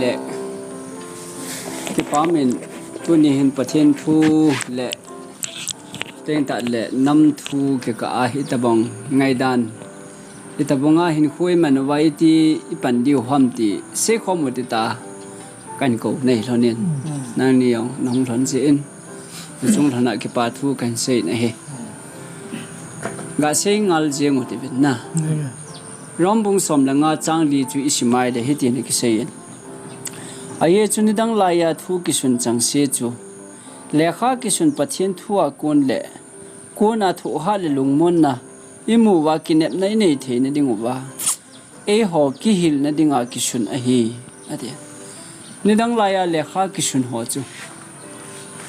le ki pamin tu ni hin pathian thu le ten ta le nam thu ke ka a hi tabong ngai dan itabonga hin khui man wai ti ipan diu hom ti se khom ti ta kan ko nei lonin nang ni yong nong thon se in chung thana ki pa thu kan se na he ga se ngal je ngo ti bin na rombung som la nga chang li chu isimai de he ti ne ki se in aye chuni dang la ya thu ki sun chang se chu lekha ki sun pathian thu a kon le ko na thu ha le lungmon na imu wa kinep nai nei the ne ding wa e ho ki hil na dinga ki sun a hi ade ni dang la ya lekha ki sun ho chu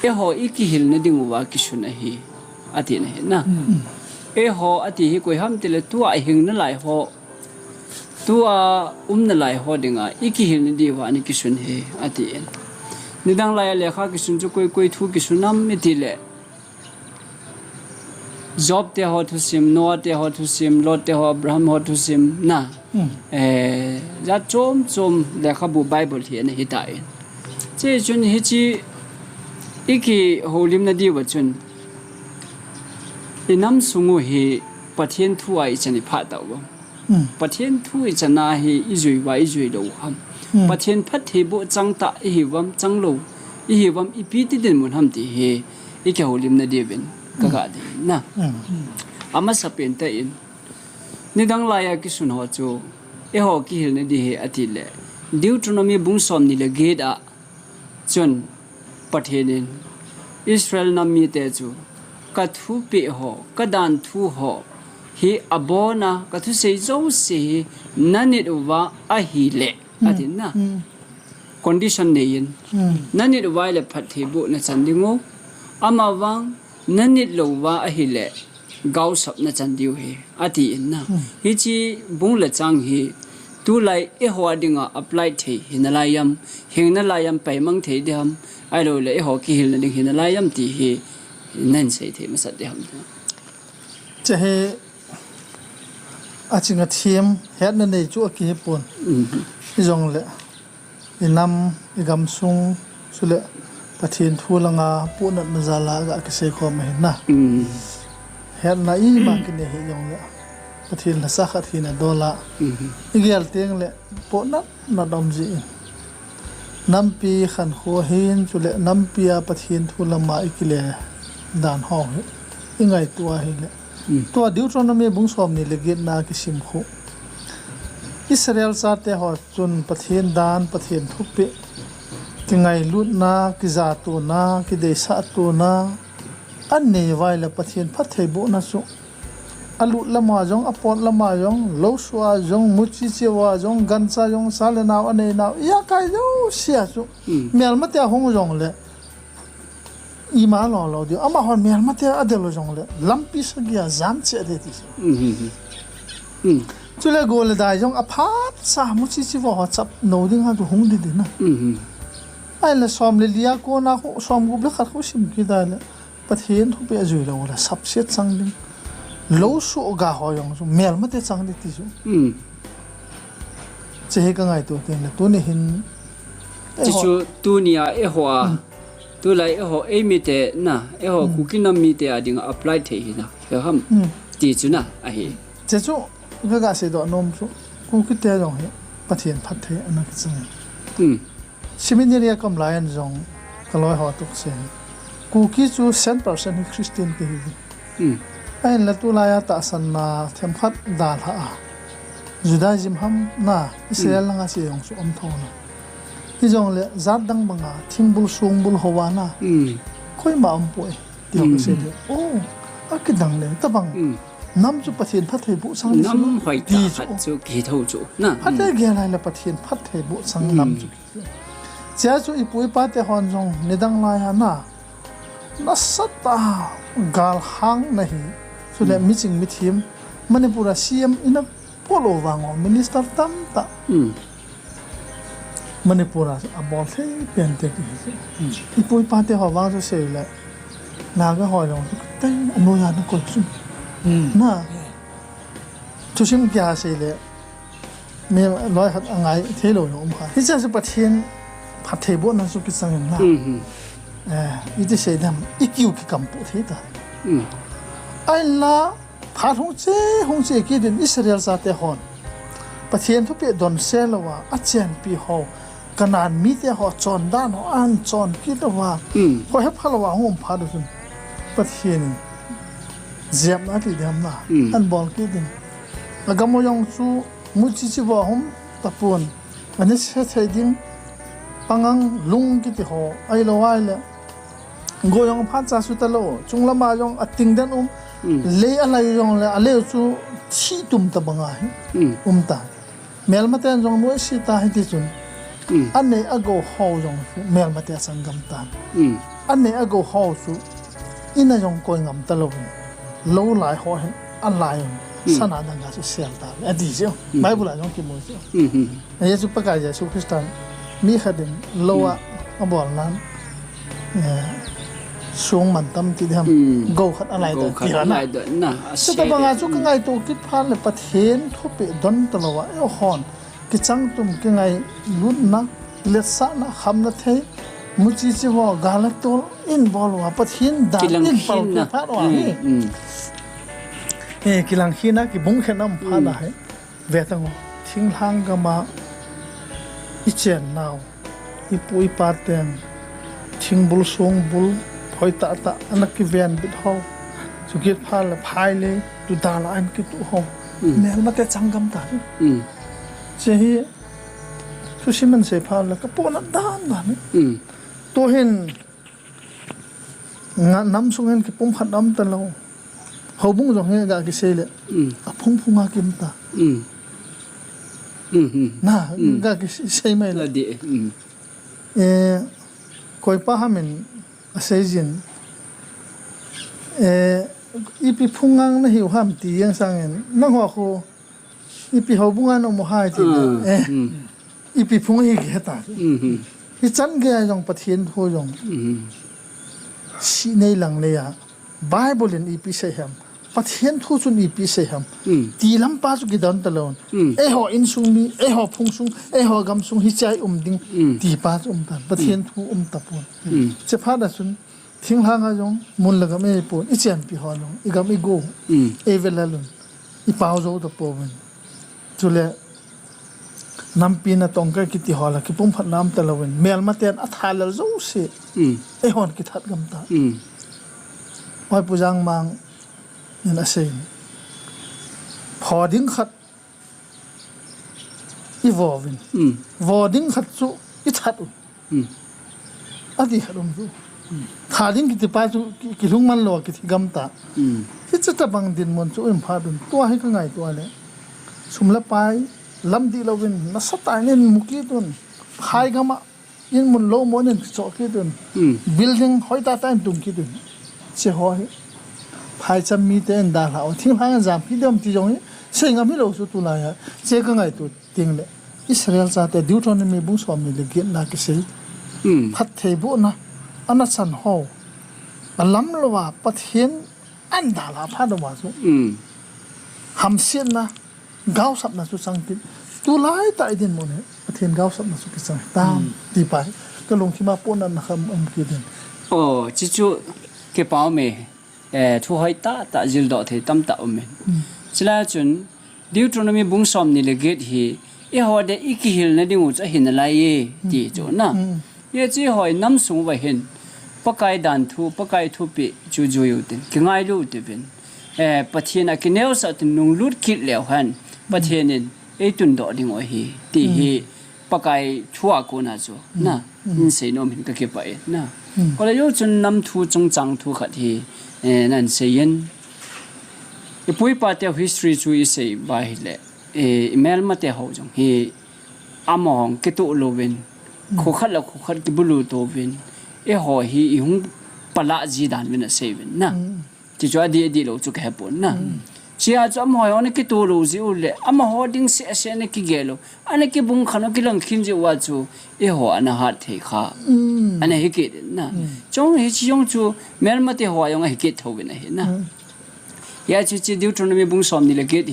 e ho I ki hil na ding wa ki sun a hi ade ne na e ho ati hi koi ham te le tu a hing na lai ho tu a na lai ho dinga I ki hil ni di wa ni ki sun he ade ni dang la ya lekha ki sun chu koi thu ki sunam mi ti le job te ho to sim no te ho to sim lot te ho abraham ho to sim na ja chom lekha bu bible hi na hi tai che chun hi chi iki holim na di wa chun inam sungu hi pathian thu ai chani pha ta wa pathian thu I chana hi izui wa izui lo ham pathian phat he bo chang ta hi wam chang lo hi wam I pi ti den mun ham ti he iki holim na di ben ka de na ama sapen ta in ni dang la ya ki sun ho chu e ho ki hil ne di he ati le deuteronomy bung som ni le gate a chun pathenin israel nam mi te chu ka thu pe ho ka dan thu ho hi abona ka thu sei zo se nanit wa a hi le ati na condition ne in nanit wa le phathe bu na chandingo ama wang nanit lo wa a hi le gau sap na chandiu he ati in na hi chi bung la chang hi tu lai e ho dinga apply the hin la yam hing na la yam pai mang the dam ai lo le e ho ki hil na ding hin la yam ti hi nan sei the ma sat de ham che he a chinga thiam het na nei chu ki he pon I jong le inam igam sung sule pathian thu langa pu na mazala ga ke se ko me na het na I ma ki ne he jong le pathian la sa khat hi na dola igel teng le po na dom ji nampi khan kho hin chule nampia pathian thu lama ikile dan ho ingai tua hi le to deuteronomy bung som ni le git na ki sim kho Israel sa te ho chun pathian dan pathian thupi ki ngai lut na ki za tu na ki de sa tu na an nei vai la pathian phat thei bo na su alu lama jong apot lama jong lo swa jong muchi chewa jong gancha jong salena ane na ya kai jo sia su mel ma te hong jong le I ma lo dio ama hon mel ma te adelo jong le lampi sa gya zam che de ti chule go le dai jong aphat sa muchi chewa ho chap no ding ha du hong di na ai la som le lia ko na ko som gu ble khat ko sim ki da le pathian thu pe azui lo la sap set sang ding lo su ga ho yong su mel ma te chang de ti su che he ka ngai to ten le to ne hin chi chu tu nia e ho tu lai e ho e mi te na e ho ku ki nam mi te a ding apply the hi na he ham ti chu na a hi che chu ga se do nom su ku ki te jong he pathian phat the ana ki chang seminary kam lion jong kaloi ho tuk se ku ki chu 100% hi christian ke hi ai la tu la ya ta san na them khat dal ha judaism ham na israel nga se yong su om tho na ki jong le zat dang banga thingbul sungbul howa na khoi ma am poi ti ko se de o a ki dang le ta bang nam chu pathian phat thei bu sang nam hoi ta khat chu ki tho chu na phat de ge lai la pathian phat thei bu sang nam chu chia chu ipui pa te hon jong nidang lai ha na sata gal hang nahi so le meeting mit him manipura cm ina polo wango minister tam ta manipura abol the pente ki ipui pa te ho wang so se le na ga ho jong tai anu ya na ko su na tu sim kya se le มีร้อยหัดอะไรเทโลยอมค่ะที่จะสุปเทียนผัดเทบุนั่นสุกิสังนะอีที่เสด็จอีกิวกิกัมปุถิตาไอ้ละผัดหงเจกิดินอิสราเอลซาเตฮอนประเทศทุกปีดอนเซลว่าอาเจียนปีฮอขนาดมีแต่ฮอจอนด้านอันจอนคิดว่าพอให้พลว่าหงผัดสุนประเทศเจียมนักที่เดียมนะอันบอลกิดินแล้วก็มองสู่มุจิจิว่าหงตะปวนอันนี้เสียดิ้งปังลุงกิติฮอไอ้ละวายเลยก็ยังพัดจากสุดตลอดจงละมายังอัดติงเดินเลี้ยอะไรยังเลยอะไรจู่ชีตุ่มตะบังไงตาเมลมาเตนยังมวยชีตาให้ที่สุดอันนี้อโกฮาวยังเมลมาเตสังกัมตานอันนี้อโกฮาวสู่อินยังก็ยังตลอดโลหลายหัวเห็นอันหลายสนาดังกาสุเสียงตาอดีตเจ้าไม่บุหรี่ยังกินมวยเจ้าไอ้สุปกายเจ้าสุคริสตันมีขดินโลอะอันบอกนั้นช่วงมันตั้มที่ทำกูขัดอะไรตัวที่นั่นนะสุดท้ายบางอาจุกไงตัวคิดพลาดเลยประเทศทุบไปดนตลอดไอ้ฮอนกิจังตุ่มกิไงลุ้นนักเล็ดสะนะคำนัดเทมุจิจิว่ากาลตัวอินบอลว่าประเทศด่านอินเป่าตัวพลาดว่ากิลังขีนะกิบุ้งแค่น้ำพลาดได้เวทังทิ้งทางก็มาอิเจนนาวอิปุยปาเตนทิ้งบุลซงบุลพอยตาอันนักกิเวียนบิดเขาสุกิดพาลพายเลยดูดาลอันกิตุเขาแม้มาแต่จังกำตันเจ้าทุชิมันเสียพาลก็ปนด้านนั่นตัวเห็นงานน้ำส่งเห็นกิปุ่มขัดน้ำตะเราเขาบุ้งส่งเห็นกากิเซเลยพุ่งอากิมตาน่ากากิเซไม่เลยคอยป้าหามินเซจินอีพีพุ่งงังนะหิวห้ามตียังสังเงินนั่งหัวโคอีพีเขาบุ้งงันอมหายจีอีพีพุ่งอีกเหตุการณ์ที่จันเกียยังประเทศหัวยงชีในหลังเลยอะไบเบิลอีพีเสียมประเทศทุกส่วนอีพีเสียมตีลำปาสุกิดันตลอดหออินซุงมีหอพุ่งซุงหอกำซุงฮิใจดิงตีปาสุตันประเทศทุกตะปนจะพาดสุนทิ้งทางอาจงมุนละก็ไม่ปนอีเจียนปีหอนอีกไม่โกเวลลุนอีปาวโจตะปนจุเลน้ำปีน่ะตองก็กิติหอละกิปุ่มผัดน้ำตะละเวนเมลมาเตียนอัฐาลโจเสหอนกิทัดกำตาไว้ปุจังมังนี่นะเซนพอดิ้งขัดอีวอวินวอดิ้งขัดสุอีทัดอดีขัดสุขาดิ้งกิติป้าสุกิลุงมันหลอกกิติกำตาที่จะตะบังดินมันสุอิมพาดุนตัวให้ก็ไงตัวเลยสุมละไปลำดีเราวินนัสตาเงินมุกีตุนพายกามายินมุนโลโมนินโจกีตุนบิลดิ้งหอยตาตายตุงกีตุนเสียหอยพายจะมีแต่อันดาราทิ้งทางจามพี่เดิมที่จงนี้เสียงไม่รู้สุดตัวไหนฮะเสียก็ไงตัวเตียงเลยอิสราเอลซาแต่ดิวทอนมีบุ้งสวามีเลยเกียรตินักเสียพัดเทบุนะอันนั้นสันหอล้ำละว่าประเทศอันดาราพัดว่าสุหำเสียนนะก้าวสับนัสุสังกิตัวไล่ตายดินหมดเนี่ยประเทศก้าวสับนัสุกิสังตามตีไปก็ลงที่มาปนนั่นนะครับกินโอ้จิจูเก็บเอาเมทุกหอยตาจิลดอเทตั้มตาอเมฉะนั้นจนดิวตรงนั้นมีบุ้งสอมนี่เลยเกิดเหตุหอยเด็กอีกหิลนั่นดิ่งจะเห็นอะไรดีจนนะจีหอยน้ำสูงไปเห็นปากไก่ดันทูปากไก่ทูปีจูอยู่ดิกิง่ายรู้ดิเป็นประเทศนักเนวสัตว์นุ่งลุดคิดแล้วฮันประเทศนี้ตุนดอดิ่งว่าตีปากไก่ชั่วกูน่าจะนะนี่เสียโนมินก็เก็บไปนะก็เลยจนน้ำทูจงจังทูขัดนั่นเสียนปุ้ยปาเตอร์ history ช่วยเสียบายเลยเมลมาเตะเขาจังอามองกิตุโลเวนคุขัดแล้วคุขัดกิบุลูโตเวนหอหุงปลาจีดานเวนเสียเวนนะที่จว่าดีเราจุกแฮปนนะเชียร์จะอามหอยอันนี้กิตุโลจิอุเลอามหอดิ้งเสียนี่กิเกลอันนี้กิบุงขันกิลังขินจิว่าจูหออันหัดเทขาอันนี้ฮิกิดนะจงฮิชิยงจูเมลมาเตะหอยยังฮิกิดเท่าเวนนะยาจิดิวตรงนี้บุงสอมนี่เลยกิด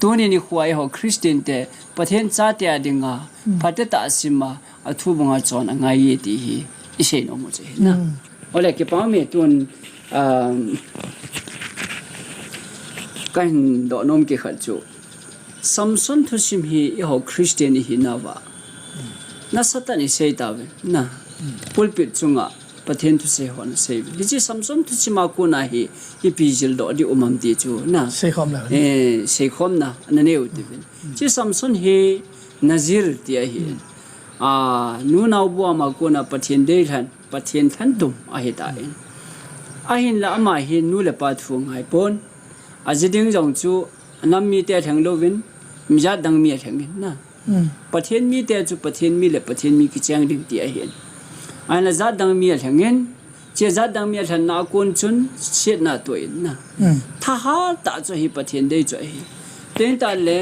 ตัวนี้นี่ควายหอคริสเตียนแต่ประเทศชาติดิงาพัฒนาสิมาอทุบงาจอนงายตีฮีอิเชนอมุเจนะโอเลกป้ามีตัวนกันดอนอมเกขัดจูซัมซุนทุสิมฮีหอคริสเตียนฮีนาวาน่าสัตย์นี่เซตาเวนะพุลปิดจุงะประเทศทุเสหอนเซฟดิจิซัมซุนทุสิมากูนาฮีอีพิจิลดอดีอุมัมตีจูนะเซคอมแล้วเซคอมนะนั่นเองดิเวนจิซัมซุนฮีนาซิร์ตียฮีนูนาวบัวมากูนาประเทศเดลันประเทศทันตุมอาฮิตาเองอาหินละมาหินนูเลปัดฟงไอปอนอาจจะดึงจงจูน้ำมีแต่ทางโลวินมีจัดดังมีทางนี้นะประเทศมีแต่จูประเทศมีเลประเทศมีกิจการดึงตีอาหินอันละจัดดังมีทางนี้เจ้าจัดดังมีทางนักคนจุนเช็ดหน้าตัวเองนะถ้าหาตาจะให้ประเทศได้จะให้เต็นตาเล่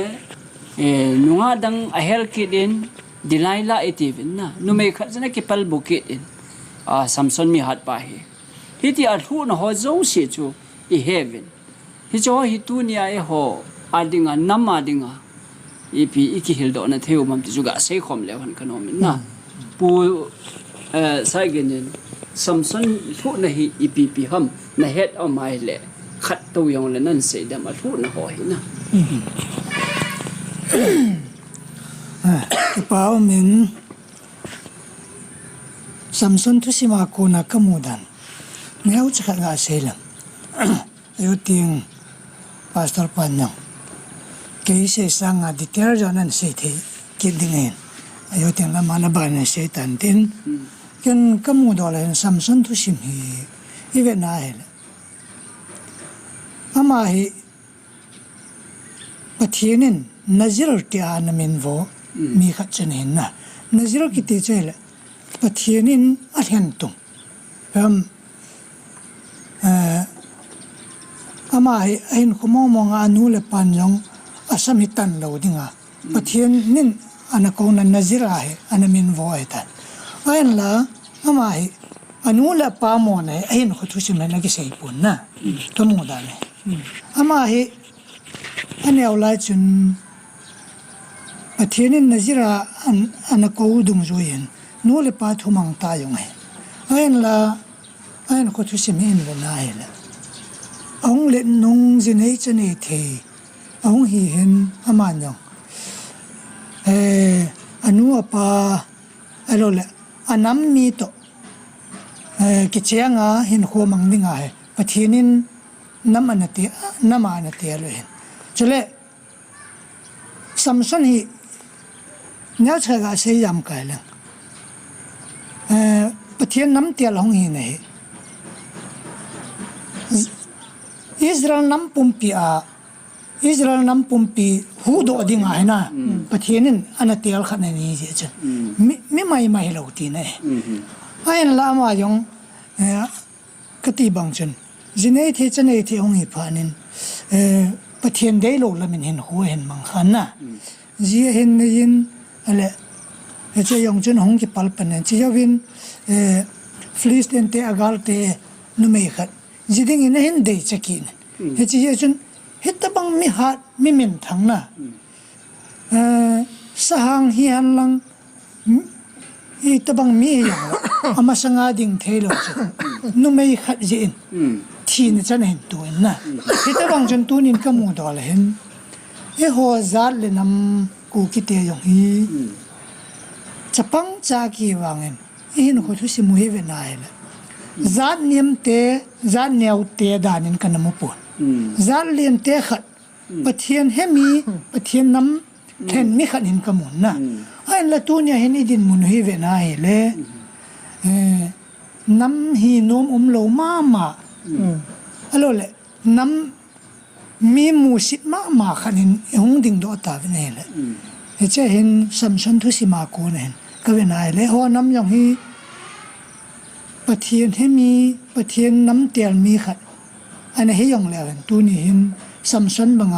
นุ่งดังอาเฮลคิดเองดีไลล่าเอติวินนะนุ่มไม่ขัดจะนักกิปลบุกิดเองซัมซุนมีหัดไปฮิตอาทูนหัวจงเสียจูอีเฮเวนฮิจว่าฮิตุนียหัวอาดิงาน้ำอาดิงาอีพีอีกิฮิลโดนเที่ยวมันจะจูกะเสกคอมเลวันขนมนะปูใส่กันเนี่ยซัมซุนทูนฮีอีพีฮัมนะเฮ็ดเอาไม้เละขัดตัวยองเลยนั่นเสียดมาทูนหัวหินะกระเป๋าเหม็นซัมซุนทุสิมาโกนักมูดันเนื้อจะขัดอาเซลัมอายุติงพาสตอร์ปันยังเกี่ยเสสังอาดิเทอร์จอนันเสถีกิดดิ่งเองอายุติงละมันบานเสตันตินกันกมูดอลเลยซัมซุนทุสิมีอีเวนต์อะไรอามาฮีประเทศนั้นนัจรที่อานามินโวมีขัดเจนเห็นนะนัจรกิติเจลประเทศนั้นอันเห็นตุงเพราะอามาเห็นขโมยมองอานูเลปันยองอาสมิตันเราดิ้งอ่ะประเทศนั้นอันนั้นนัจรอะไรอันนั้นมินโวไอ้ตันเห็นละอามาอานูเลปามอนเห็นเขาทุกสิ่งเลยนักเสียปุ่นนะทั้งหมดเลยอามาอันนี้เอาไล่จนประเทศนี้นัจราอันนั้นเขาดุงจวยนนู้เลปาทุมังตายงไงเห็นละเห็นเขาทุกสิ่งเห็นเลยนะเห็นละองเล่นนงจินเอจเนทีองเห็นอามันยองอันนู้ปาอะไรละอันนั้นมีโตกิจยังอ่ะเห็นหัวมังดิ้งไงประเทศนี้น้ำมันเตียน้ำมันเตียเลยจุเลซัมซุนฮีเนี่ยเชื่อว่าเสียยามกันเลยประเทศน้ำเตียลงหินเลยอิสราเอลน้ำปุ่มปีอิสราเอลน้ำปุ่มปีหูดอดิ่งไงนะประเทศนั้นอันนั้นเตียลขนาดนี้เจ้าไม่เราตีเนี่ยไอ้ละมาจงกติบังจนจีเนทีจีเนทีองค์ผ่านินประเทศได้โลละมันเห็นหัวเห็นมังคันนะจีเห็นยินอะไรจะยองจนหงกิปัลปันเนี่ยจีจะวินฟลิสเตนเตอากาลเตนุ่มเอกจีดิ้งเห็นได้จะกินจีจะจนเห็นตะบังมีหัดมีมินทั้งน่ะสหางเฮียนลังอีตะบังมีอย่างอามาสังอาดิ่งเทโลจ้ะนุ่มเอกจีนที่นี่จะเห็นตัวน่ะที่ตะบังจนตัวนี้ก็มูดอลเห็นหัวจัดเลยนำกูคิดเดียอย่างนี้จะปังจากีวางเงินเห็นเขาทุกสิ่งมุ้ยเวนายเลยจัดเนียมเตะจัดเนียวเตะดานินกันน้ำมุปนจัดเลียนเตะขัดประเทียนให้มีประเทียนน้ำเห็นมีขัดเห็นกระมุนน่ะไอ้ละตัวเนี่ยเห็นดินมุนให้เวนายเลยน้ำหีนมโลมาอะไรเลยน้ำมีมูสิมาขันเห็นหงดิ่งโดตาเป็นไงเลยจะเห็นซัมซุนทุสิมาโกนเห็นก็เป็นไงเลยหัวน้ำอย่างนี้ประเทียนให้มีประเทียนน้ำเตียนมีขัดอันนี้ให้ยองแล้วตัวนี้เห็นซัมซุนบางไง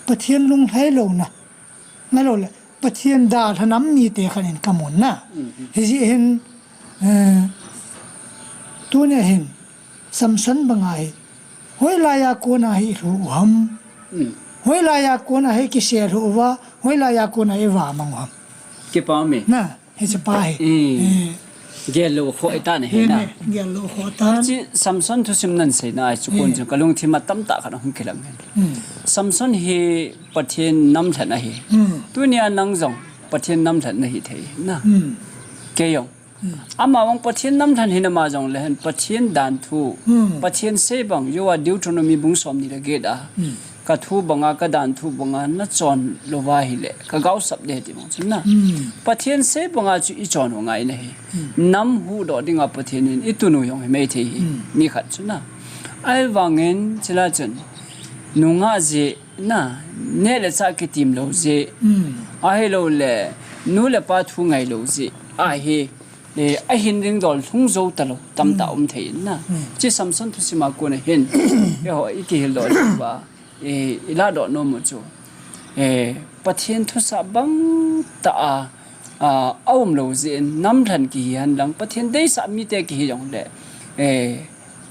ประเทียนลุงไทยลงนะนั่นเลยประเทียนดาถ้าน้ำมีเตะขันเห็นกระมุนนะเห็นตัวนี้เห็นซัมซุนบางไงห้วยลายาโกนาฮิรู้ห hoi la ya ko na he ki se ru wa hoi la ya ko na e wa mang wa cái bao mình na he se pa he ghé lô khói ta này he na ne ge lo ho ta chỉ Samson thu sim nan sei na chu kon chu kalung thi ma tam ta khana hum khilam Samson hi pathian nam than hi tunia nang jong pathian nam than hi thei na ke yong ama wang pathian nam than hi na ma jong le han pathian dan thu pathian se bang yo wa Deuteronomy bung som ni la ge da ka thu banga ka dan thu banga na chon lo wa hi le ka gau sap de ti mong chun na pathian se banga chu I chon ho ngai na hi nam hu do dinga pathian in itunu yong me the hi ni khat chun na ai wangen chila chun nunga je na ne le cha ki tim lo je a he lo le nu le pa thu ngai lo je a he a hin ring dol thung zo ta lo tam ta the na chi Samson thu sima ko na hin he ho I ki hil do ba ila do no mo chu pathian thu sa bang ta awm lo je nam than ki han lang pathian dei sa mi te ki yong le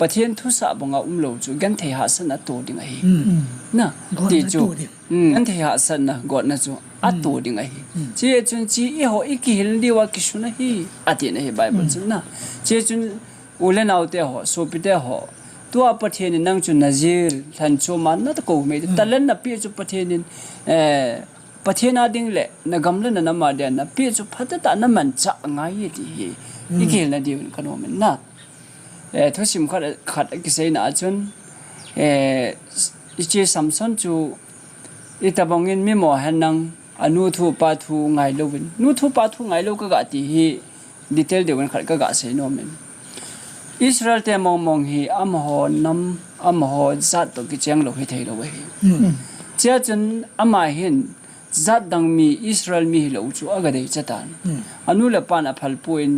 pathian thu sa bonga lo chu gan thei ha san a to ding ai na ti chu gan thei ha san na god na chu a to ding ai che chun chi I ho I ki hil di wa ki shuna hi ati na hi bible chu na che chun ulen out te ho so pi te ho tua pathian nang chu nazir than chu man na ko me talen na pi chu pathian pathian ading le na gamle na ma de na pi chu phata ta na man cha ngai ti hi I ki na di kan no men na thosim khat ki sei na chun ichi Samson chu itabongin mi mo hanang anu thu pa thu ngai lovin nu thu pa thu ngai lo ka ga ti hi detail de wen khat ka ga sei no men Israel te mong hi am ho nam am ho zat to ki chang lo hi thei lo we chia chun ama hin zat dang mi Israel mi lo chu aga dei chatan anu le pan a phal puin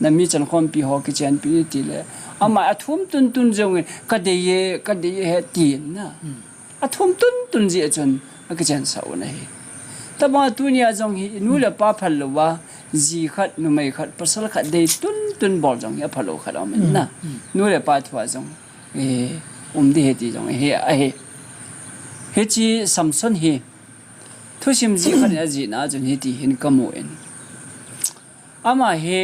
na mi chan khom pi ho ki chen pi ti le ama athum tun jong ka de he ti na athum tun ji chun ka chen sa na hi ta ba tunia jong hi nu le pa phal lo wa ji khat nu mai khat pasal khat de tun bol jong ya phalo khat am na nu le pa thwa jong de he ti jong he chi Samson hi thusim ji khat ya ji na jun hi ti hin kamu en ama he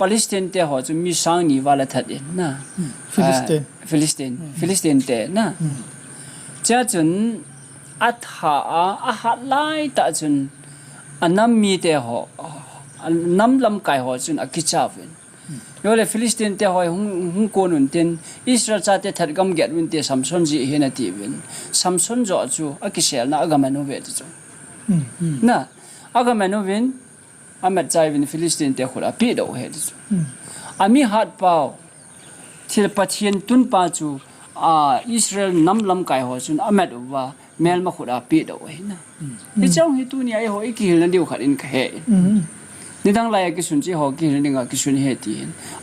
Palestine te ho chu mi sang ni wala that na Philistine te na cha chun atha a hat lai ta chun anam mi te ho nam lam kai ho chun akicha wen yo le Philistine te ho hung ko nun ten Israel cha te that gam get win te Samson ji he na ti wen Samson jo chu akisel na agamanu ve chu na agamanu wen amat chai win Philistine te khula pi do he chu ami hat pau thil pathian tun pa chu Israel nam lam kai ho chun amat wa mel ma khura pi do he na I chang hi tu ni ai ho I ki hil diu khat in ka he ni dang lai ki sun chi ho ki hil ninga ki sun he ti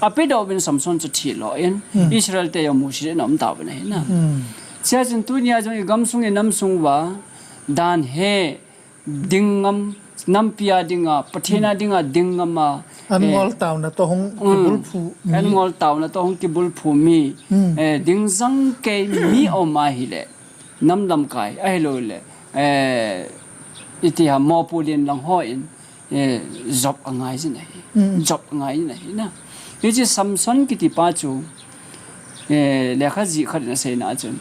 a pi do bin Samson chu thi lo en Israel te yo mu shi nam ta ba nei na sia jin tu ni a jong gam sung e nam sung wa dan he dingam nam pia dinga pathena dinga dingama Angol taw na to hong kibul phu Angol taw na to hong kibul phu mi ding zang ke mi o ma hi le nam lam kai ai lo le iti ha mo pu lin lang ho in job angai ji nei job angai nei na ni ji Samson ki ti pa chu le kha ji khat na sei na chun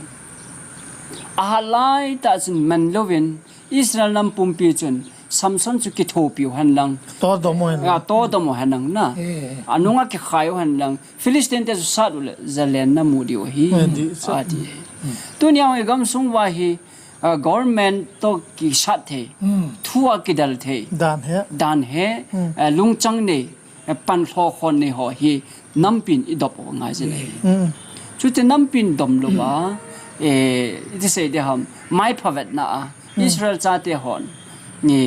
a lai ta chun man lovin Israel nam pum pi chun Samson chu ki tho pi han lang to do mo han lang na anunga ki khayo han lang Philistine te sa le zalen na mu dio hi ati dunia e gam sung wa hi government to ki sat the thua ki dal the dan he lung chang ne pan kho khon ne ho hi nampin I dop ngai je nei chu te nampin dom lo ba it is say de ham mai phavet na Israel cha te hon ni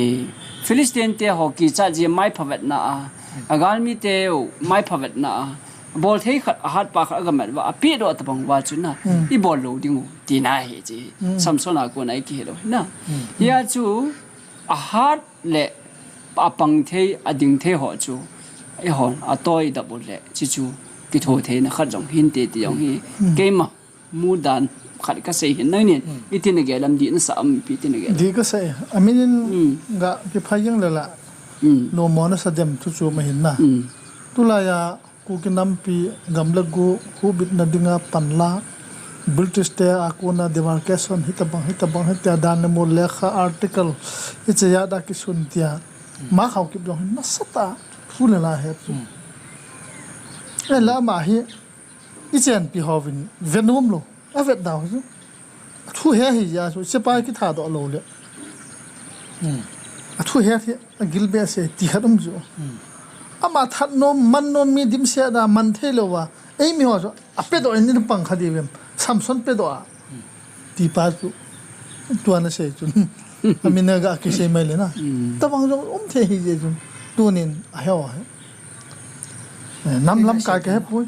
Philistine te ho ki cha je mai phavet na agalmi te mai phavet na bol thei khat hat pa kha ga wa api do ta bang wa chu na I bol lo ding ti na he ji Samson a ko nai ki lo na ya chu a hat le a pang thei ading thei ho chu I hon a toi da bol le chi chu ki tho thei na khat jong hin te ti yong hi ke ma mu dan ขัดก็เสียเห็นนั่นเนี่ยอีที่นี่แกลำดีนั่นสามปีที่นี่แก ดีก็ใส่อามินินกะพี่พายังเลยละโนมอนะสะเดมทุจูมาเห็นนะตุลายากูกินน้ำปีกำลังกูฮูบิดนาดิงาปันลาบิลติสเตอากูนาเดมาร์เคชันฮิตบังฮิตดานโมเลขาอาร์ติเคิลอิจยาดากิสุนเตียมาเขากิบดองนัสตาฟูเลลาเฮตุเอล่ามาฮีอิเจนปีฮอวินเวนอมโลอาเวดดาวซูทูเฮฮิยาซูเซปากิทาดอโลเลทูเฮที่กิลเบสติฮัดมจูอามาทัดนมมันนมมีดิมเสียดามันเทโลวะเอ้ยมีว่าจูอาเป็ดอันนี้ปังคดีเวมซัมซุงเป็ดอ่ะตีปาจูตัวนั้นเสียจูอามินเนกาคิเซไม่เลยนะแต่บางจูเทฮิเจจูตัวนี้อาเฮวะน้ำล้ำกายแก่ปุ้ย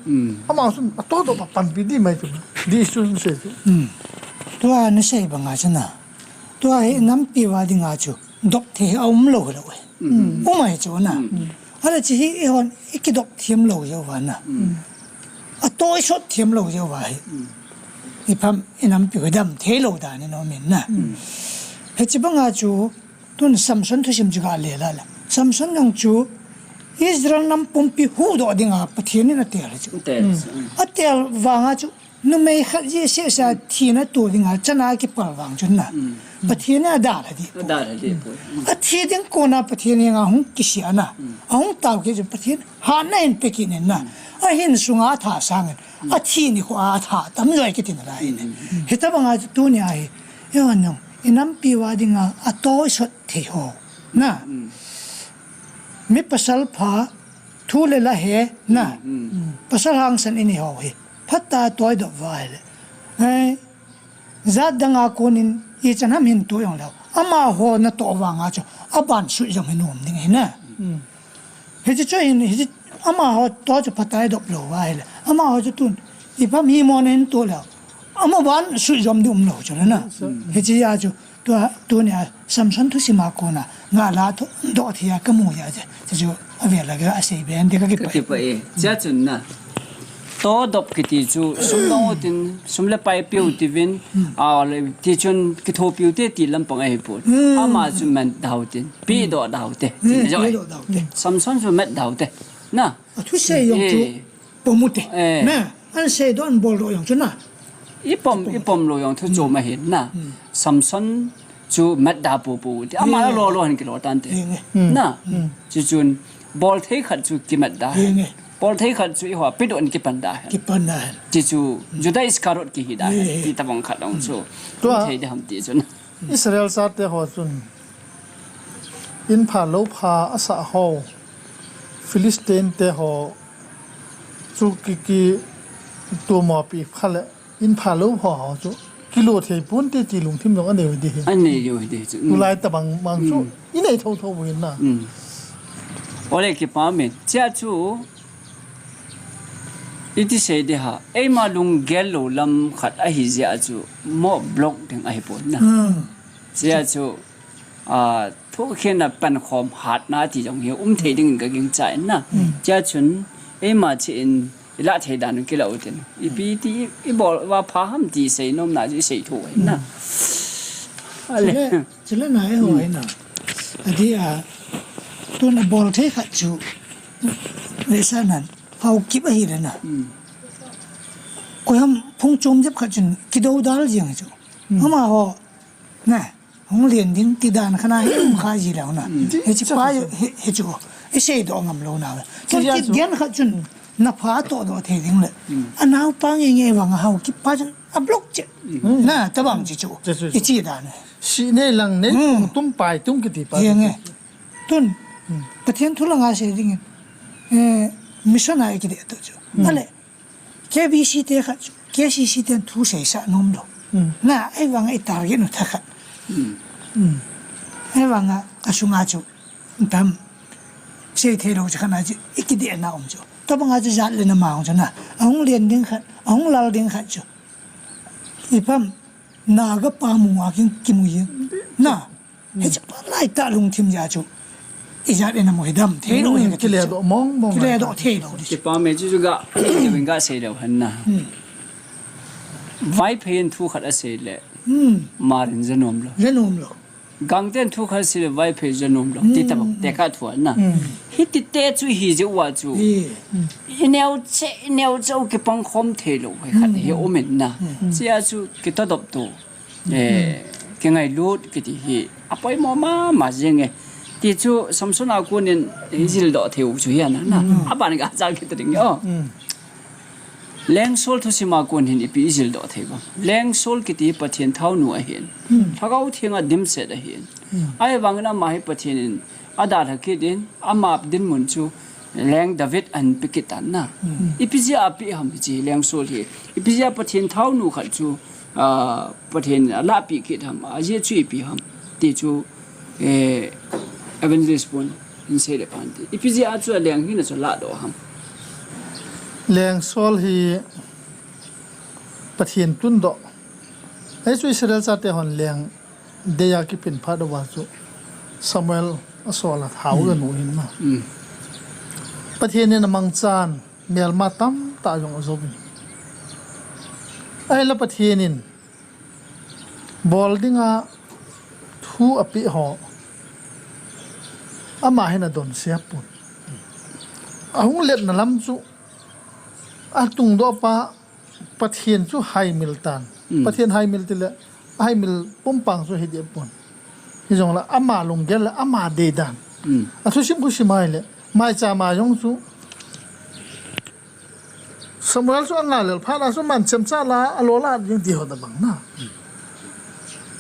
อามาสุนตัวตัวปันปีดีไหมจูดีสุดเสียจูตัวนั่นใช่บางอาจนะตัวไอ้น้ำปีว่าดิ่งอาจูดอกที่เอาไม่ลงเลยไม่จูนะอะไรที่ไอ้คนไอ้กิดอกที่ไม่ลงเยาวันนะตัวไอ้ชุดที่ไม่ลงเยาวันไอ้พัมไอ้น้ำปีก็ดำเทลงได้นี่น้องมินนะเฮ้ยบางอาจูตัวนั้นซัมซุงทุกสิ่งจุกาเลี้ยละซัมซุงยังจูอิสราเอลน้ำปุ่มปีหูดอดิ่งอาปะเทียนนี่น่ะเตะเลยจูเตะวางอาจูนุ่มไม่ขัดยี่เสียสาทีน่ะตัวดิ่งอาจะน่ากิปะวางจุนน่ะปะเทียนน่ะด่าเลยดิด่าเลยดิปะเทียนก็น่ะปะเทียนยังอาหุกิเสียน่ะอาหุตาวกิจะปะเทียนหานั่นไปกินน่ะอาเห็นสุงอาถาสังอาทีนี่ก็อาถาตั้มใจกินอะไรเนี่ยเฮ้ยแต่บางอาตัวเนี่ยไอ้วันนึงไอ้น้ำปีว่าดิ่งอาโต้สดเที่ยวน่ะมีภาษาพาทูเลละเหน่ะภาษาฮังสันอินี่เอาเหพัตตาตัวดอกไว้เลยจัดดังอากูนินอีจันทำเห็นตัวอย่างแล้วอามาหัวน่ะตัววางอาจ้ะอาบานสุดยังไม่นุ่มดิ่งเห็นน่ะเฮ้ยจะช่วยเห็นเฮ้ยอามาหัวตัวจะพัตตาดอกโลไว้เลยอามาหัวจะตุนอีพามีมอนเห็นตัวแล้วอามาบานสุดยังนุ่มโลจ้ะนะเฮ้ยจะยาจ้ะตัวเนี่ยซัมซุงทุกสิ่งมากูน่ะงาลาทุดอกที่ยากมูยาจ้ะจะจู่เอาเวลาก็อาศัยเป็นเด็กก็กิปเอจ้าจุนนะโตดบกิติจูสมลงตินสมเลไปปิวติวินเลยที่จนกิโทปิวเตติลำปังไอ้ปุ่นอามาจุมันดาวตินปีดอดาวเตจ่อยซัมซุงจุมันดาวเตนะทุกสิ่งยงจูปมุเตนะอันเสดอนบอลโรยงจูนะอีปอมโรยงทุจูมาเห็นนะซัมซุงจูมัดดาปูที่อามาแล้วรอหันกิโลตันเตนะจุนบอลเทขัดจูกิมัดดาบอลเทขัดจูอีหัวปิดอันกิปันดาจูได้สการ์ดกิฮิดาที่ตะบังขัดองจูตัวเทจะทำตีจุนอิสราเอลซาเตหัวจุนอินพาโลพาอาสาฮอฟิลิสเตียนเตหัวจูกิตัวหมอปีขัดเลยอินพาโลพาจูกิโลเทปุ่นที่จีลุงทิมลงอันเดียวดีอันนี้อยู่ดีจุดูลายแต่บางช่วงอีไหนเท่าเห็นน่ะโอเลกิปามิจ้าจูอีที่เสด็จฮะไอ้มาลุงเกลโลลำขัดไอ้หิจ้าจูโมบล็อกถึงไอ้ปุ่นนะจ้าจูทุกคนน่ะเป็นความหัดหน้าที่จงเหี่ยวเทดึงก็ยิ่งใจนะจ้าจุนไอ้มาเช่นละเทดานกิเลาตินอีปีที่อีบอกว่าพาหัมตีเสนมน่าจะเสถวยนะอะไรจะเล่นไหนหวยนะอันที่ตัวนักบอลเทขัดจูเรซ่านั้นเขาคิดอะไรเลยนะก็ยังพุ่งโจมจับขัดจนกิโดดาลยังจูเขามาหัวน่ะห้องเรียนดิ้งติดานขนาดให้ลูกค้าจีแล้วนะเฮ้ยจิป้าเฮ้ยจูไอ้เสดองงำโลนาเลยจนติดยันขัดจนนับพาตัวเทดิ้งเลยอันนั้นปังยังไงวะเขาคิดป้าจนอับล็อกเจ้น่ะตะบังจิจูไอ้จีดานสีเนลังเนตุ้มไปตุ้มกิติป้ายังไงตุนประเทศทุลังอาเซียดิ้งมิชชั่นอะไรกิเดตัวจูอะไรแค่วิสิตเองค่ะแค่วิสิตเองทุกสิ่งสานมโลน่ะไอ้วังไอ้ตาเกนุทักไอ้วังอาชุงอาจูทำเสียเทโลจะขนาดจีอีกเดียน่าอมจูตัวบังอาจจะจัดเลยนะมาของฉันนะเอาเรียนดิ้งขัดเอาลาดิ้งขัดจูอีพัมนาก็ปามัวกิมุยน่ะเฮ้ยจะปาไล่ตาลุงทิมยาจูอีจัดเลยนะมวยดำเทโลยังกิเลสมองกิเลสเทโลที่ป้าเมจิจูก็ที่เป็นก็เสียแล้วหันนะ ไว้เพนทุขัดอาศัยแหละมารินจะนมหรอ เล่นนมหรอ กังเต้นทุขัดสิไว้เพจะนมหรอที่ตะบกแต่กัดหัวน่ะฮิตเตจูฮิจะว่าจูแนวเจแนวเจ้าเก็บปังคอมเทโลให้ขัดเฮโอเมนน่ะเสียจูเก็บตัดตัวเก่งไงลูดกิติฮีอภัยมาเจงไงที่จูสมสุนากุนินฮิจิลดอเทวจูเฮียน่ะอาบานก็จะกิตริงอ๋อแรงโซลทุสิมากุนเห็นอีพีอิจิลดอเทวแรงโซลกิติปะเทียนเท่าหนูเห็นถ้าเขาเทียงดิมเสร็จเห็นไอ้บางน่ะมาให้ปะเทียนอาดาทักกิดินอามาบดินมุนจูแรงดาวิดอันปิกิตันน่ะอีพีจะอาปีหำจีแรงโซลเฮอีพีจะปะเทียนเท่าหนูขัดจูปะเทียนลาปีกิดหำอาเจจูอีพีหำตีจูเอเวนลิสปุนอินเซเลปันตีอีพีจะอาจูแรงหินจูลาดอหำแรงโซลฮีปะเทียนตุนดอกไอ้ช่วยเสด็จจัดแต่หอนแรงเดียกิเป็นพระดวาจุซามูเอลอสอลหาวกันหนูเห็นมาปะเทียนเนี่ยนมังจานเมลมาตั้มตาจงอจบินไอ้ละปะเทียนินบอลดิ้งอาทูอปิหออามาให้นาดอนเสียปุ่นอาหุงเล็ดนาลำจุอาตุงดอปะปะเทียนจุไฮมิลตันปะเทียนไฮมิลติละไฮมิลปุ่มปังจุเฮดียปุ่นที่จงละอามาลงเกลอามาเดดันอาทุชิมกุชิมาเลยไม่จามายงจุสมัยส่วนนั้นเลยพาราสุมันเชื่อมซาลาอโลลายังดีหัวตะบังนะ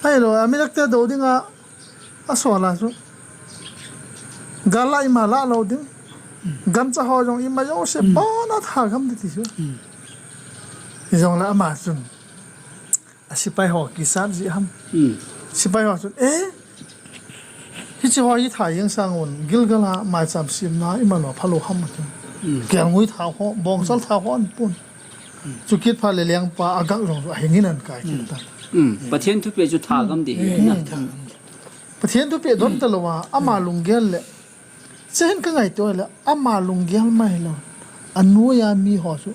ไอ้เราอเมริกาโดดิ้งอาสวลาสุกาลาอิมาลาเราดิ้งกันจะหอจงอิมาโยเสปอนัดหาคำติดสุที่จงละอามาสุนสิไปหอกิซาจิฮัมสิไปหอสุนที่จะหอยี่ถ่ายยังสังวนกิลกะลาไม่จำสิมนะอิมาโนพะโลฮัมมาจุนแกงงุยท้าหอบองสัลท้าหอนปุ่นจุกิดพาเลเลียงปาอากักจงเห็นนี่นั่นกายกินตันประเทศทุกประเทศจุดทากำดีนะประเทศทุกประเทศดนตลว่าอามาลุงเกลเลยเช่นก็ไงตัวเลยอามาลุงเกลไม่หรอกอันนู้ยามีหอสุ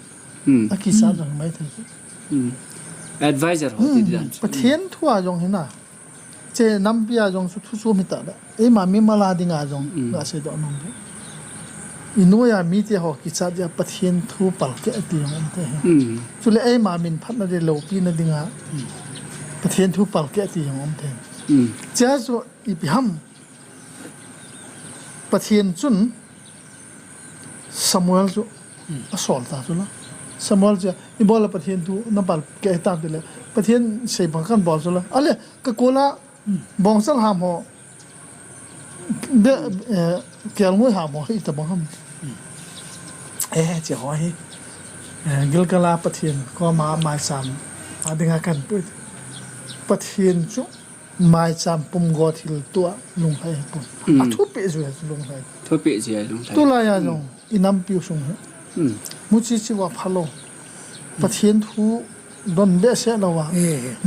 อากิซาจังไม่ถึงadvisor หอติดดันประเทศทั่วจงเห็นน่ะเจน้ำพิยาจงสุดสุดมิตรเอ้มามีมาลาดิงาจงก็เสด็จน้องอินู้ยามีที่หอกิซาจะประเทศทั่วปัลเกติยงแต่สุดเลยมามินพัฒนาเดโลปีนดิงาประเทศทั่วปัลเกติยงแต่เจ้าสุอีพิฮัมประเทศจุนซามูเอลจุสอนตาจุละสามูเอลจะอีบอลประเทศทูนับปัลเกตตาดิเลยประเทศเซบังกันบอลจุละอะไรก็กูละบองสัลฮามหอเดเกี่ยวงวยหามหออีตบังฮัมเจ้าหอยกิลกาลาประเทศก็มาสามดึงกันปุ๊บประเทศจุไม่จำปุ่มกอทิลตัวลุงไทยปุ่นทุบเปจเลยลุงไทยทุบเปจเลยลุงไทยตัวลายจงอินำปิวสงมุจิจิว่าพะโลประเทศทูดนเบสเซลว่า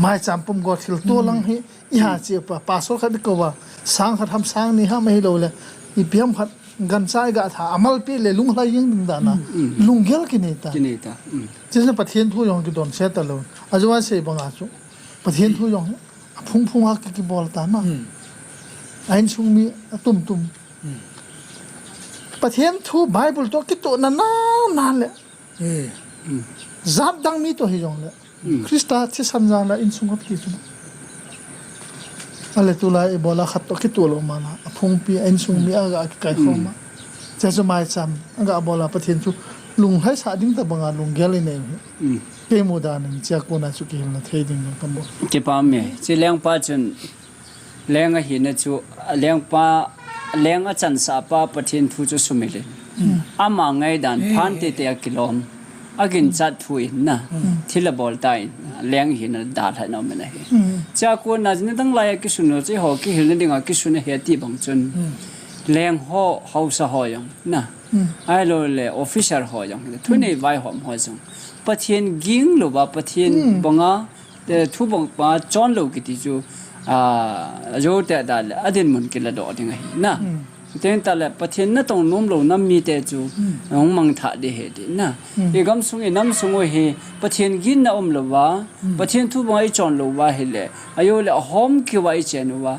ไม่จำปุ่มกอทิลตัวลังฮีอีหาเจียบปาสโซขัดก็ว่าสังขัดทำสังนี่ฮะไม่ให้เราเลยอีเพียมขัดกันใจกะถาอามัลปีเลยลุงไทยยังดึงดานะลุงเกลกินตาจะจะประเทศทูยองกิดอนเซตเลยอาจว่าเสบังอาจุประเทศทูยองพุ่งฮักกี่บอลตานะไอ้ชุงมีตุ่มประเทศทูไบเบิลตัวกิตัวนานเลยจับดังมีตัวให้ยองเลยคริสต์ที่สัญญาละอินสุงกับกิจุนอะไรตัวละไอ้บอลขัดตัวกิตัวลงมาละพุ่งปีไอ้ชุงมีอะไรกี่ไก่เข้ามาจะจะไม่จำอันก็บอลประเทศทูลุงให้สาดิ้งแต่บางลุงเกลียเนี่ยเกมูดานึงจากคนนั้นสุกี้มันเทดิ้งตั้งบ่เก็บป้าเมย์จะเลี้ยงป้าจนเลี้ยงหินจูเลี้ยงป้าเลี้ยงจันทร์สาป้าประเทศทูจะสุมิเลอามาไงดันพันเตะกิโลมอากินจัดทุยนะที่ละบอลตายเลี้ยงหินดาดให้น้องมันเลยจากคนนั้นนี่ตั้งหลายกิสุนจะหอกิหินดิ่งกิสุนเหตุบางจนเลี้ยงห่อเฮาสะหอยังนะไอ้เราเลยออฟฟิเชียลหอยังทุนในไว้หอมหอจังประเทศกิงหรือว่าประเทศบังอาทุบบังจอนโลกิติจูโยแต่ดาลอดินมันกินละดอยังไงนะ เต็งตัดแหละประเทศน่ะต้องน้มลงน้ำมีแต่จูน้องมังถาได้เหตุนะอีกำสุงอีน้ำสุงว่าเฮประเทศกินน่ะลวะประเทศทุบไอ้จอนลวะเฮเลยอายุเลยหอมกี่ว่าไอ้เจนวะ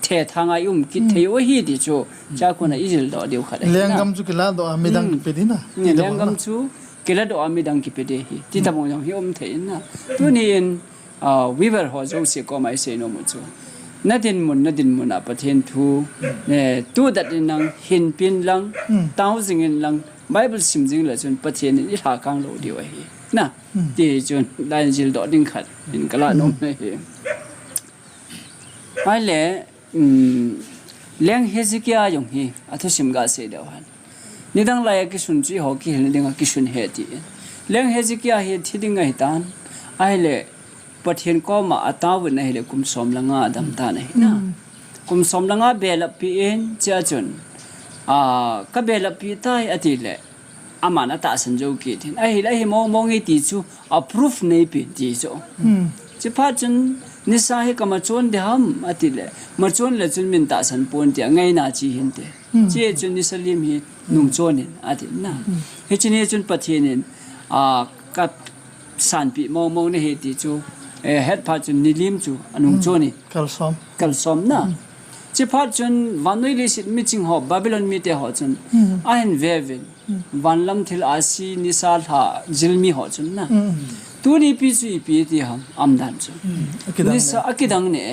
เททางอายุคิดเทวะฮีดิจูจากคนน่ะอิจิลดอเดียวขัด เลี้ยงกำจุกิลาดอามิดังกิเปดินะ เนี่ยเลี้ยงกำจูกิลาดอามิดังกิเปเดฮีที่ตะมงยังฮิอมเทนะตัวนี้วิเวอร์หัวจูเสียก็ไม่เสียโนมุจูนัดินมุนอ่ะประเทศทูเนี่ยตัวดัดนังหินปินลังต้าสิงลังไบเบิลซิมจิงละจนประเทศนี้หากังโลดีไว้นะที่จนได้จิลดอดิ้งขัดหินกะละนมเลยไอ้เล่เลี้ยงเฮซิกิอาอย่างฮีอัตุสิมกาเสดาวฮันนี่ดังไล่กิสุนจีหอกกิเห็นดิ่งกิสุนเฮติเลี้ยงเฮซิกิอาเฮที่ดิ่งไงตานไอ้เล่ประเทศก็มาอัตาวนะเฮเลกุมสมลังอาดัมตานะนะกุมสมลังอาเบลปีเอ็นเจ้าจนก็เบลปีตายอติเลอามานะตาสันโจกิทินไอ้เล่มองไอ้ติจูapprove ในปีติจูจะพาจนนิสัยก็มาชวนเดิมอติเลมาชวนเลยจนมินตาสันปนเตียไงน่าจีเห็นเตเจ้าจนนิสัยลิมีนุ่งชวนอตินะเฮจินีจนประเทศนี้กับสันปีมองในเหตุจูเฮ็ดพาจนนิลิมจูอนุงโจนี่กัลซอมนะจะพาจนวันนี้ลิสิตมิจิงหอบบาบิลอนมีเตหอจนอันเวเวนวันลำทิลอาซีนิสาลหาจิลมีหอจนนะตัวนี้พิจูอีพีที่หามอัมดันจูนิสอากิดังเนี่ย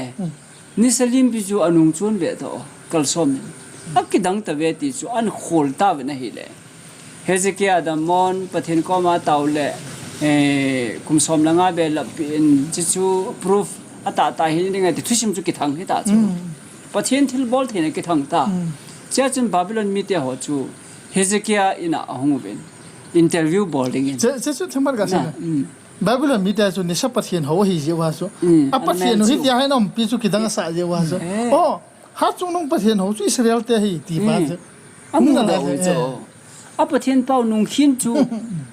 นิสลิมพิจูอนุงโจนเวทอกัลซอมอากิดังตะเวติจูอันโขลตาเวนะฮิเลเฮเซเกียดามอนประเทศก็มาตาวเลคุมสมลังอาเบลเป็นจิจูพรูฟอัตตาเห็นยังไงที่ทุชิมจุกิทังให้ตาจูประเทศที่บอลเห็นกิทังตาเจ้าจนบาบิลอนมีเตหอจูเฮเซเกียอินาหงเวนอินเทอร์วิวบอลดิ้งเจ้าจุดทั้งหมดกันสิบาบิลอนมีเตจูนิชประเทศเขาหิจิวาสุอ่ะประเทศนู้นที่ยาให้น้องพิจุกิทังสาจิวาสุโอ้ฮัตจงน้องประเทศเขาจุอิสราเอลเตหิตีบ้านจ้ะอันนั้นเลยจ้ะอาประเทศเป้านุ่งหินจู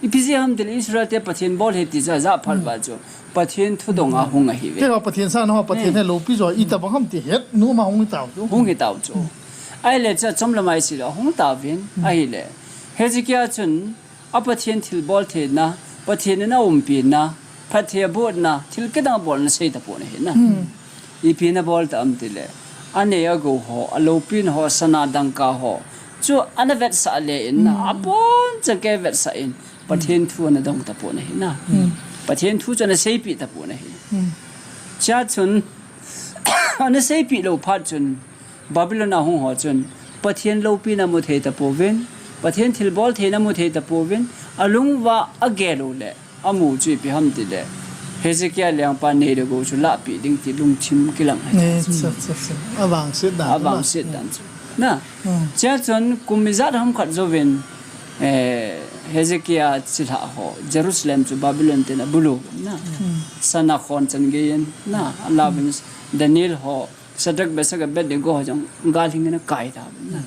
อีพิเศษฮัมเดลอิสราเอลประเทศบอลเฮติจะพัดบาจูประเทศทุดงอาหงอาฮิเวเจ้าประเทศซ่านเขาประเทศให้โลพิจอยอีตาบังฮัมติเฮ็ดนู้มาหงตาวจูหงตาวจูไอ้เล่จะจำละไม่สิละหงตาวินไอ้เล่เฮจิกิอาจุนอาประเทศที่บอลเทนะประเทศนั้นอุ้มปีนะประเทศบอลนะที่ก็ต้องบอลนั้นใช้ตะปนเห็นนะอีปีน่ะบอลตามติเล่อันนี้ก็หัวอโลปินหัวสนาดังกาหัวจูอันนั้นเวทสาเลอินนะอาบอนจะเก็บเวทสาอินประเทศทั่วนั้นต้องตะปนเห็นนะประเทศทั่วจะนั้นใช้ปีตะปนเห็นจ้าจุนอันนั้นใช้ปีเราพัดจุนบาบิโลนหงหัวจุนประเทศเราปีน่ะมุเทตะปนประเทศที่บอลเทน่ะมุเทตะปนอลุงว่าอเกลูเล่อามูจุยไปฮัมติเล่เฮเซเกียเลี้ยงปานเนเดโกจุลาปีดิ้งที่ลุงชิมกิลังให้อาบังสิดันนะเจ้าจนกุมิจัดฮัมขัดโจเวนเฮเซเกียสิลาโฮเยรูซาเล็มจูบาบิโลนเตนะบุลูนะซานาคอนจันเกียนนะอัลลาบินส์ดานิเอลโฮสะดักเบสกับเบดเดโกจังกาลิงนะไกด์ดานะ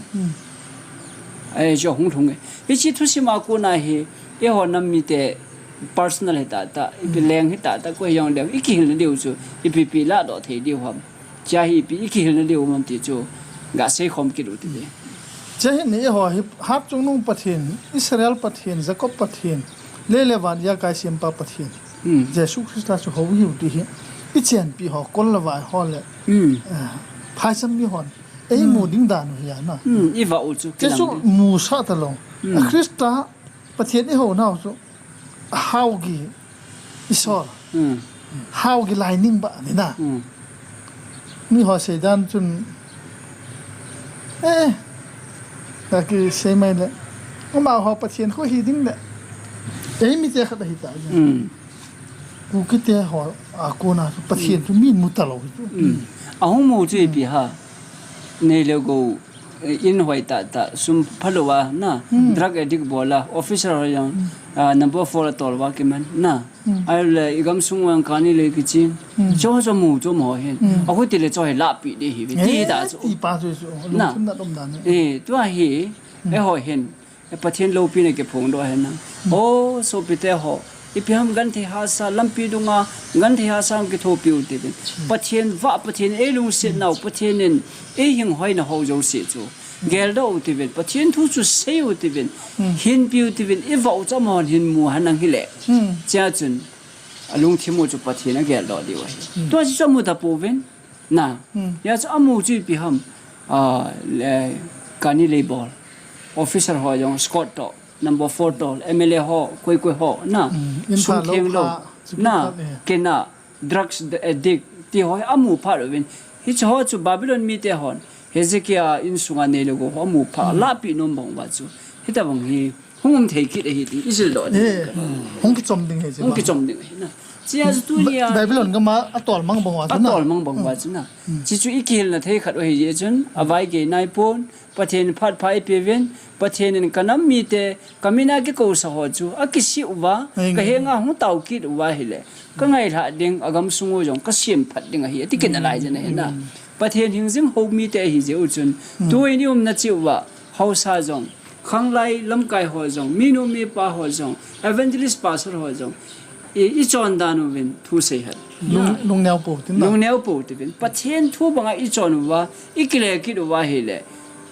เจ้าหงทงเอชิทุสิมากูนะเฮเอโฮนัมมีเตpersonal hita ta ipilang hita ta ko yang de ikil na diu chu ipipi la do the diu ham cha hi pi ikil na diu mam ti chu ga sei khom ki lu ti de cha hi ni ho hap chung nung pathin israel pathin jacob pathin lelewan ya kai sim pa pathin jesu christa chu ho hi ti hi ichen pi ho kol la wa ho le phai sam mi hon ei mu ding da no ya na i va u chu jesu mu sa ta lo christa pathin e ho na chu how gi isol how gi lining ba ni na mi ho se dan chun ta ki se mai le ma ho patien ko hi ding le mi te kha da hi ta ku ki te ho a ko na patien tu min mu ta lo a hong mu ji bi ha ne le go in hoi ta sum phalowa na drug addict bola officer ho yang number 4 tol wa ki man na ai le igam sung wang kani le ki chin jo mu jo mo hen a ko ti le jo he la pi de hi ti da zo i pa zo lo thun da dom da ne tu a hi e ho hen e pathian lo pi ne ke phong do hen na o so pi te ho ipiam gan the ha sa lampi dunga gan the ha sam ki tho piu ti ben pathian wa pathian elung se nau pathian nen e hing hoi na ho jo se chu gel do ti ben pathian thu chu se u ti ben hin piu ti ben e wa cha mon hin mu hanang hi le cha chun alung thimu chu pathian a gel do di wa to chi chamu ta po ben na ya cha amu chi pi ham kani label officer ho jong scott to number 4 to mla ho koi ho na sum theng lo na kena drugs addict ti ho amu pha ro ben hi cho chu babylon mi te hon hezekiah in sunga ne lo go amu pha la pi nom bang wa chu hi ta bang hi hung thei ki de hi ti isil do 예 홍기 좀 딩해 지 hung ki chom ding na chia tu nia 바빌론 그마 아톨 망봉 a 와잖아 tol mang bang wa chu na chi chu ikil na thei khat o hi je chun avai ge nai pon pathen phat phai pe ven pathen in kanam mi te kamina ke ko sa ho chu akisi uwa ka henga hu tau ki uwa hi le ka ngai tha ding agam sungo jong ka sim phat ding hi ti ken lai jana he na pathen hing jing ho mi te hi je u chun toi ni na chi uwa hausa jong khang lai lam kai ho jong mi no me pa ho jong evangelist pastor ho jong i chon danu ven thu sei hat 농ня오 보 딘나 nung neo po ti bin pathen thu banga i chon wa ikle ki do wa hele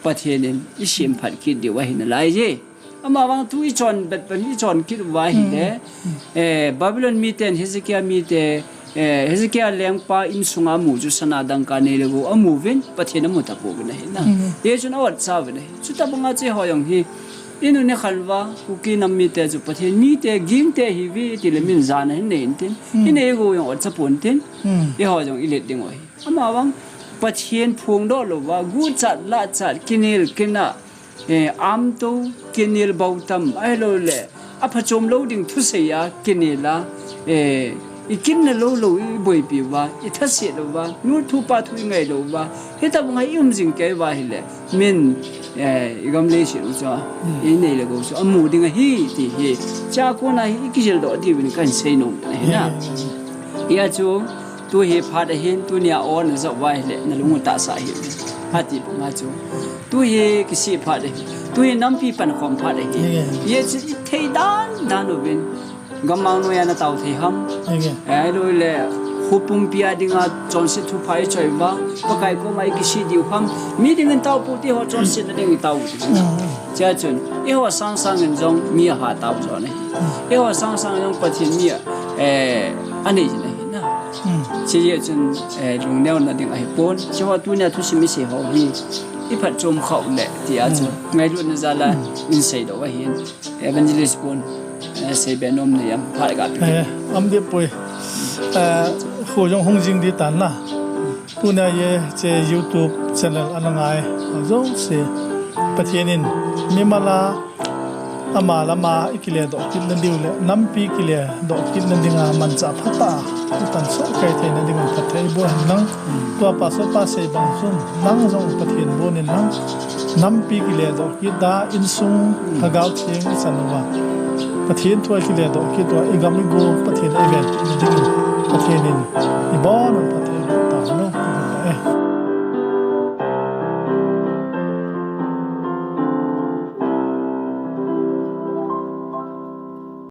pathen in i sim phat ki di wa hin lai je ama wang tu i chon bet ban i chon ki wa hi le babylon mi ten hezekiah mi te hezekiah lengpa in sunga mu ju sana dang ka ne le go amu vin pathen mu ta po na hi na ye chun awat sa ne chu ta banga che ho yong hi inu ne khalwa kuki nam mi te ju pathen mi te ging te hi vi ti le min zan hin ne tin ine go yong at sapon tin ye ho jong ilet ding oi ama wang pathen phung do lo wa gu chat la chat kinil kina am to kinil bautam ai lo le apa chom lo ding thu se ya kinila ikin na lo i boy pi wa I tha se lo wa nu thu pa thu ngai lo wa he ta ngai um jing ke wa hi le min igam le shi lu cha I nei le go so amu ding hi ti hi cha ko na hi ki jel do ti bin kan sei no na ya chu tu hi pha da hin tu nia on za wa hi le na lu ta sa hi ha ti ma chu tu hi ki si pha da tu hi nam pi pan khom pha da hi ye chi thei dan no bin gamang no ya na tau thei ham 이게 ai lo le hupum pia dinga chonse thu phai choi ba ko kai ko mai ki si diu kham mi ding tau pu ti ho chonse na ding tau cha chun e ho sang sang en jong mi ha tau jo ne e ho sang sang jong pathin mi ani ji ne na chi ye chun lung neo na ding ai pon chi ho tu na thu si mi se ho hi I phat chom khau le ti a chu ngai lu na za la in sei do wa hin evangelist pon sei be nom ne yam phai ga 예 암디 보이 호종 홍징디 단나 tunaye che YouTube channel anangai zo se patienin mimala amala ma ikile do kilan diule nampi kile do kilan dinga mancha phata tan so kai thena dinga phathai bo nang to pa so pa se bang sum nang jong patien bo ne nang nampi kile do kida insung hagaw cheng sanwa patien to kile do ki to igam go patien event ding